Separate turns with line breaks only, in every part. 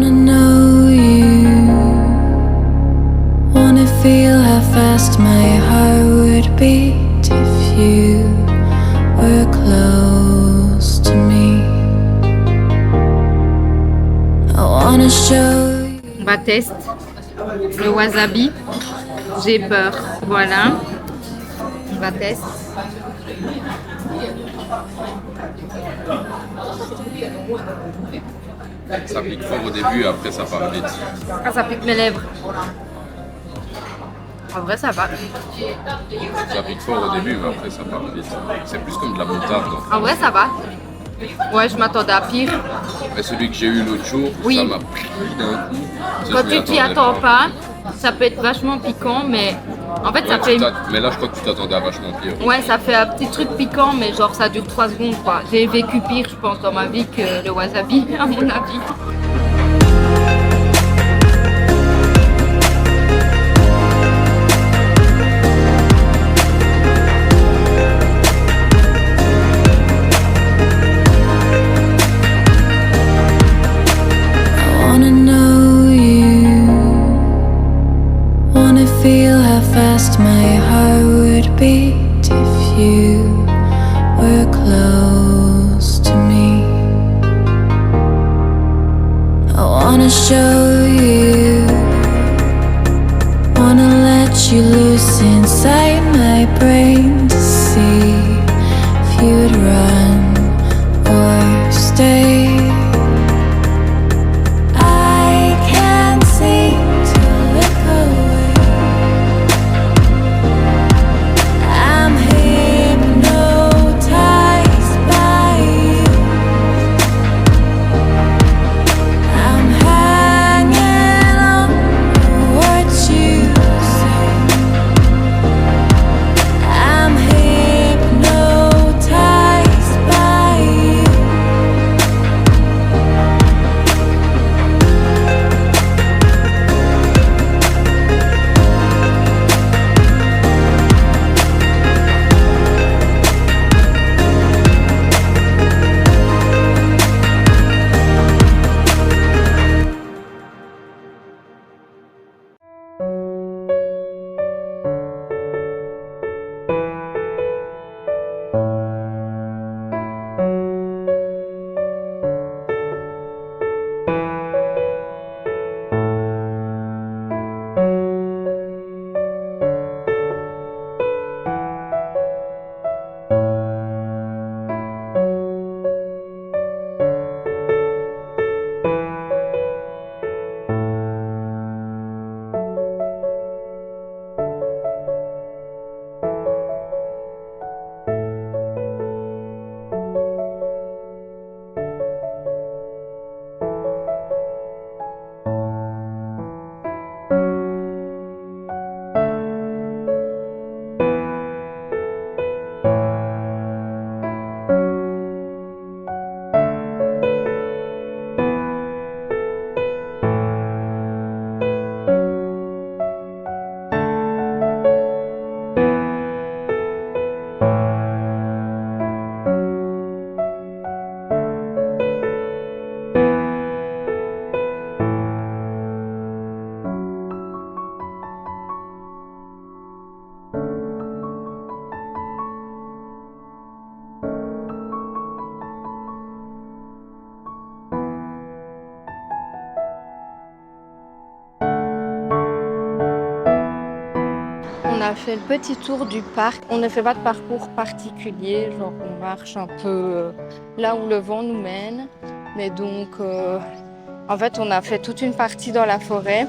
wanna know you, wanna feel how fast my heart would beat if you were close to me. I wanna show you.
On va tester le wasabi. J'ai peur. Voilà. On va tester.
Ça pique fort au début, après ça part vite.
Ah, ça pique mes lèvres. En vrai, ça va.
Ça pique fort au début, mais après ça part vite. C'est plus comme de la moutarde.
En vrai, ça va. Ouais, je m'attendais à pire.
Mais celui que j'ai eu l'autre jour,
Oui.
ça m'a pris d'un coup. Ça,
Quand
je m'y
tu t'y
attendais
attends pas, ça peut être vachement piquant, mais en fait,
Ouais,
ça fait.
mais là, je crois que tu t'attendais à vachement pire.
Ouais, ça fait un petit truc piquant, mais genre ça dure 3 secondes quoi. J'ai vécu pire, je pense, dans ma vie que le wasabi, à mon avis.
I wanna know you, wanna feel how fast my heart would beat if you were close to me. I wanna show you, wanna let you loose inside my brain to see if you'd run or stay. I can't seem to look away. I'm hypnotized by you. I'm hanging on what you say. I'm hypnotized by you.
On a fait le petit tour du parc. On ne fait pas de parcours particulier, genre on marche un peu là où le vent nous mène. Mais donc, en fait, on a fait toute une partie dans la forêt.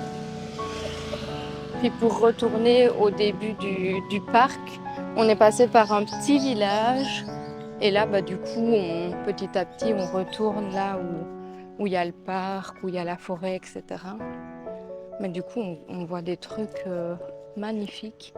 Puis pour retourner au début du parc, on est passé par un petit village. Et là, du coup, petit à petit, on retourne là où il y a le parc, où il y a la forêt, etc. Mais du coup, on voit des trucs magnifiques.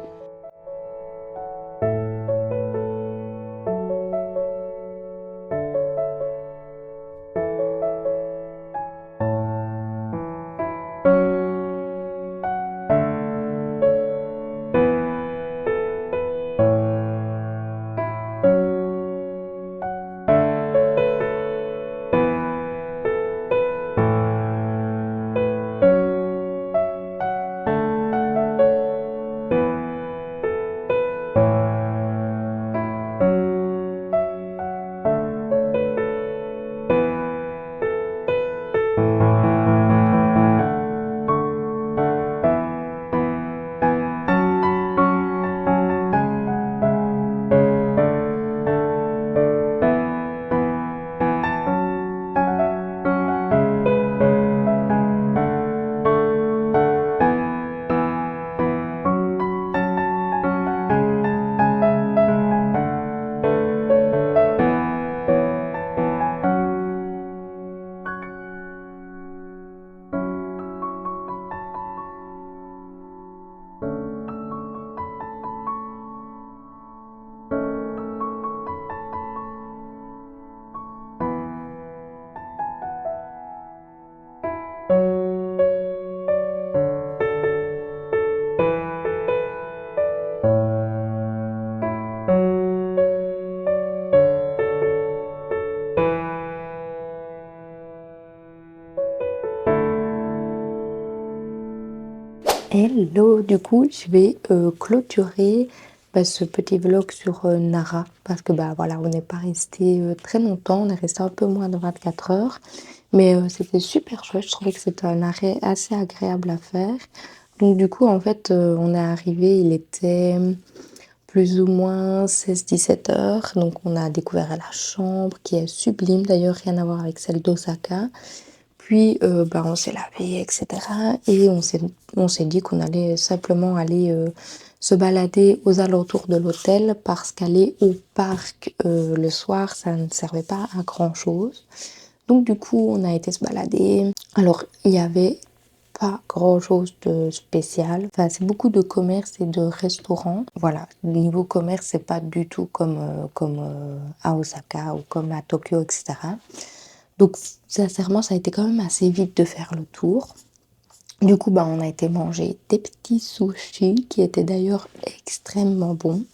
coup, je vais clôturer ce petit vlog sur Nara parce que bah voilà, on n'est pas resté très longtemps, on est resté un peu moins de 24 heures, mais c'était super chouette. Je trouvais que c'était un arrêt assez agréable à faire. Donc du coup, en fait, on est arrivé, il était plus ou moins 16-17 heures. Donc on a découvert la chambre qui est sublime, d'ailleurs rien à voir avec celle d'Osaka. Puis bah, on s'est lavé, etc. Et on s'est dit qu'on allait simplement aller se balader aux alentours de l'hôtel parce qu'aller au parc le soir, ça ne servait pas à grand-chose. Donc du coup, on a été se balader. Alors, il y avait pas grand-chose de spécial. Enfin, c'est beaucoup de commerces et de restaurants. Voilà, niveau commerce, c'est pas du tout comme à Osaka ou comme à Tokyo, etc. Donc, sincèrement, ça a été quand même assez vite de faire le tour. Du coup, bah, on a été manger des petits sushis qui étaient d'ailleurs extrêmement bons.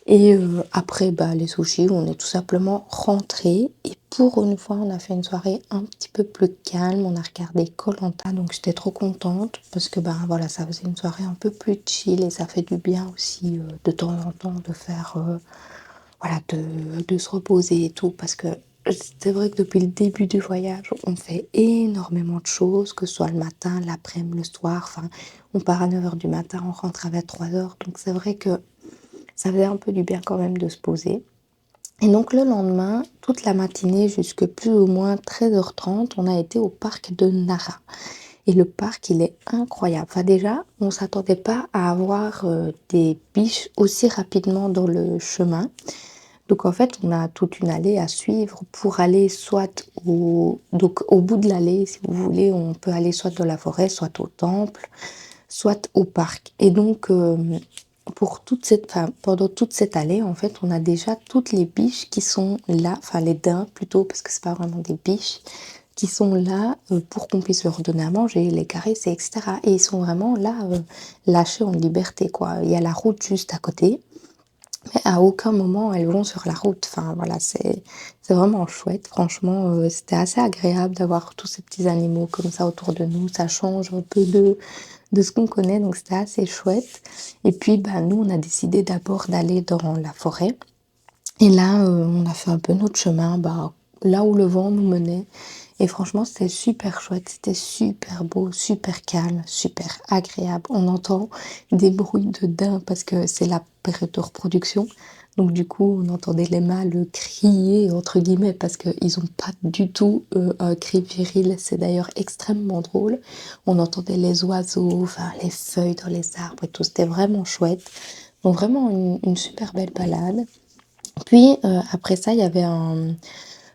Et après, bah, les sushis, on est tout simplement rentré. Et pour une fois, on a fait une soirée un petit peu plus calme. On a regardé koh, donc j'étais trop contente parce que bah, voilà, ça faisait une soirée un peu plus chill et ça fait du bien aussi de temps en temps de faire, voilà, de se reposer et tout. Parce que c'est vrai que depuis le début du voyage, on fait énormément de choses, que ce soit le matin, l'après-midi, le soir. Enfin, on part à 9 h du matin, on rentre à 23 h. Donc c'est vrai que ça faisait un peu du bien quand même de se poser. Et donc le lendemain, toute la matinée jusque plus ou moins 13 h 30, on a été au parc de Nara. Et le parc, il est incroyable. Enfin déjà, on ne s'attendait pas à avoir des biches aussi rapidement dans le chemin. Donc en fait, on a toute une allée à suivre pour aller soit donc, au bout de l'allée, si vous voulez, on peut aller soit dans la forêt, soit au temple, soit au parc. Et donc, pendant toute cette allée, en fait, on a déjà toutes les biches qui sont là, enfin les daims plutôt, parce que c'est pas vraiment des biches, qui sont là pour qu'on puisse leur donner à manger, les caresser, etc. Et ils sont vraiment là, lâchés en liberté, quoi. Il y a la route juste à côté, mais à aucun moment elles vont sur la route. Enfin voilà, c'est vraiment chouette. Franchement, c'était assez agréable d'avoir tous ces petits animaux comme ça autour de nous. Ça change un peu de ce qu'on connaît, donc c'était assez chouette. Et puis, bah, nous, on a décidé d'abord d'aller dans la forêt. Et là, on a fait un peu notre chemin, bah, là où le vent nous menait. Et franchement, c'était super chouette, c'était super beau, super calme, super agréable. On entend des bruits de daims parce que c'est la période de reproduction. Donc du coup, on entendait les mâles crier, entre guillemets, parce qu'ils n'ont pas du tout un cri viril. C'est d'ailleurs extrêmement drôle. On entendait les oiseaux, enfin les feuilles dans les arbres et tout. C'était vraiment chouette. Donc vraiment une super belle balade. Puis après ça, il y avait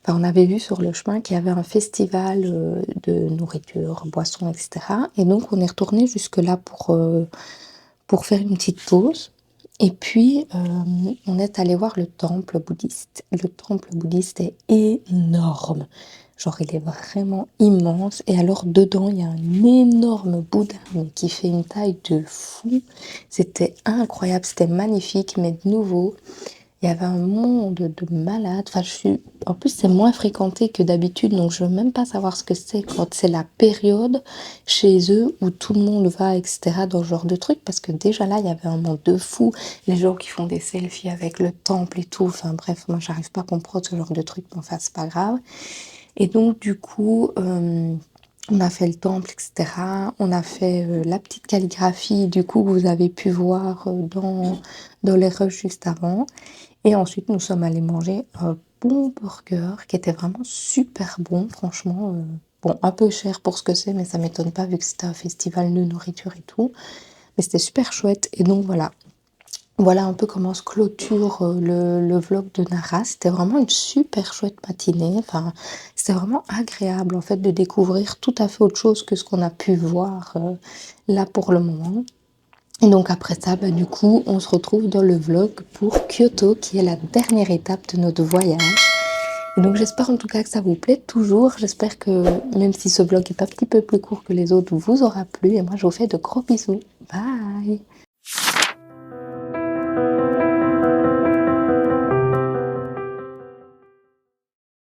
on avait vu sur le chemin qu'il y avait un festival de nourriture, boissons, etc. Et donc on est retourné jusque-là pour faire une petite pause. Et puis on est allé voir le temple bouddhiste. Le temple bouddhiste est énorme. Genre il est vraiment immense. Et alors dedans il y a un énorme Bouddha qui fait une taille de fou. C'était incroyable, c'était magnifique, mais de nouveau. Il y avait un monde de malades. Enfin, en plus, c'est moins fréquenté que d'habitude, donc je veux même pas savoir ce que c'est quand c'est la période chez eux où tout le monde va, etc., dans ce genre de truc, parce que déjà là, il y avait un monde de fou. Les gens qui font des selfies avec le temple et tout. Enfin bref, moi, j'arrive pas à comprendre ce genre de truc, mais enfin, c'est pas grave. Et donc, du coup, on a fait le temple, etc. On a fait la petite calligraphie, du coup, que vous avez pu voir dans les rushs juste avant. Et ensuite, nous sommes allés manger un bon burger qui était vraiment super bon, franchement. Bon, un peu cher pour ce que c'est, mais ça m'étonne pas vu que c'était un festival de nourriture et tout. Mais c'était super chouette. Et donc voilà. Voilà un peu comment se clôture le vlog de Nara. C'était vraiment une super chouette matinée. Enfin, c'était vraiment agréable en fait de découvrir tout à fait autre chose que ce qu'on a pu voir là pour le moment. Et donc après ça, bah, du coup, on se retrouve dans le vlog pour Kyoto, qui est la dernière étape de notre voyage. Et donc j'espère en tout cas que ça vous plaît toujours. J'espère que même si ce vlog est un petit peu plus court que les autres, vous aura plu. Et moi, je vous fais de gros bisous. Bye!